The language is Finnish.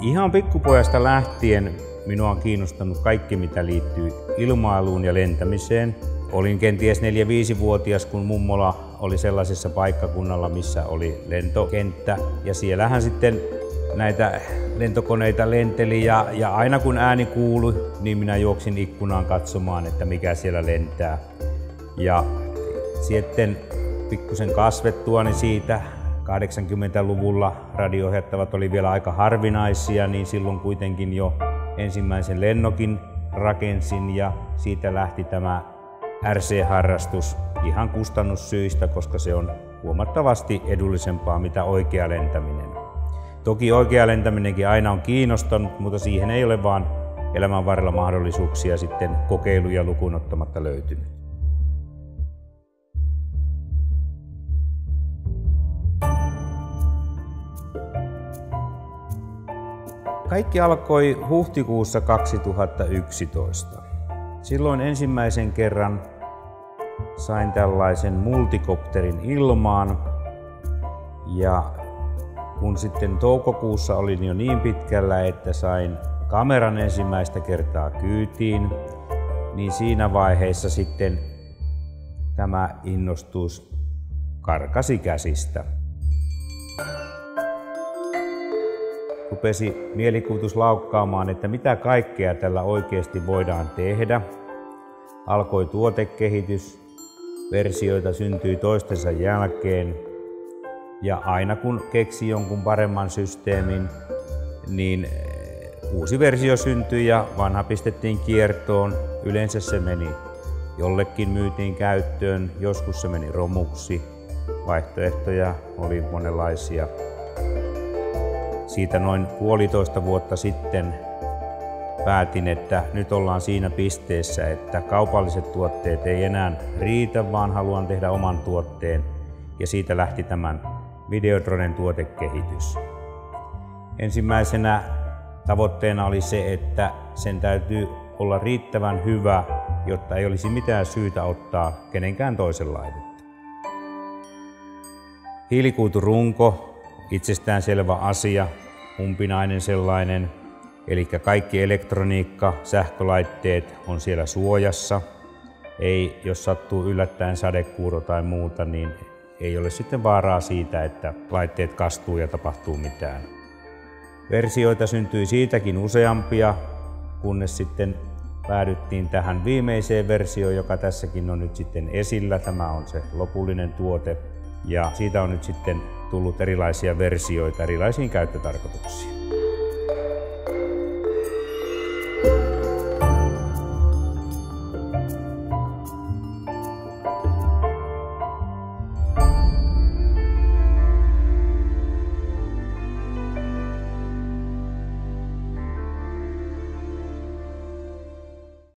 Ihan pikkupojasta lähtien minua on kiinnostanut kaikki, mitä liittyy ilmailuun ja lentämiseen. Olin kenties 4-5-vuotias, kun mummola oli sellaisessa paikkakunnalla, missä oli lentokenttä. Ja siellähän sitten näitä lentokoneita lenteli ja aina kun ääni kuului, niin minä juoksin ikkunaan katsomaan, että mikä siellä lentää. Ja sitten pikkusen kasvettuani siitä, 80-luvulla radio-ohjattavat oli vielä aika harvinaisia, niin silloin kuitenkin jo ensimmäisen lennokin rakensin ja siitä lähti tämä RC-harrastus ihan kustannussyistä, koska se on huomattavasti edullisempaa mitä oikea lentäminen. Toki oikea lentäminenkin aina on kiinnostanut, mutta siihen ei ole vaan elämän varrella mahdollisuuksia sitten kokeiluja lukuun ottamatta löytynyt. Kaikki alkoi huhtikuussa 2011. Silloin ensimmäisen kerran sain tällaisen multikopterin ilmaan ja kun sitten toukokuussa olin jo niin pitkällä, että sain kameran ensimmäistä kertaa kyytiin, niin siinä vaiheessa sitten tämä innostus karkasi käsistä. Rupesi mielikuvitus laukkaamaan, että mitä kaikkea tällä oikeasti voidaan tehdä. Alkoi tuotekehitys, versioita syntyi toistensa jälkeen ja aina kun keksi jonkun paremman systeemin, niin uusi versio syntyi ja vanha pistettiin kiertoon. Yleensä se meni jollekin, myytiin käyttöön, joskus se meni romuksi. Vaihtoehtoja oli monenlaisia. Siitä noin 1,5 vuotta sitten päätin, että nyt ollaan siinä pisteessä, että kaupalliset tuotteet ei enää riitä, vaan haluan tehdä oman tuotteen. Ja siitä lähti tämän Videodronen tuotekehitys. Ensimmäisenä tavoitteena oli se, että sen täytyy olla riittävän hyvä, jotta ei olisi mitään syytä ottaa kenenkään toisen laitetta. Hiilikuiturunko. Itsestäänselvä asia, umpinainen sellainen, eli kaikki elektroniikka, sähkölaitteet on siellä suojassa. Ei, jos sattuu yllättäen sadekuuro tai muuta, niin ei ole sitten vaaraa siitä, että laitteet kastuu ja tapahtuu mitään. Versioita syntyi siitäkin useampia, kunnes sitten päädyttiin tähän viimeiseen versioon, joka tässäkin on nyt sitten esillä. Tämä on se lopullinen tuote ja siitä on nyt sitten tullut erilaisia versioita erilaisiin käyttötarkoituksiin.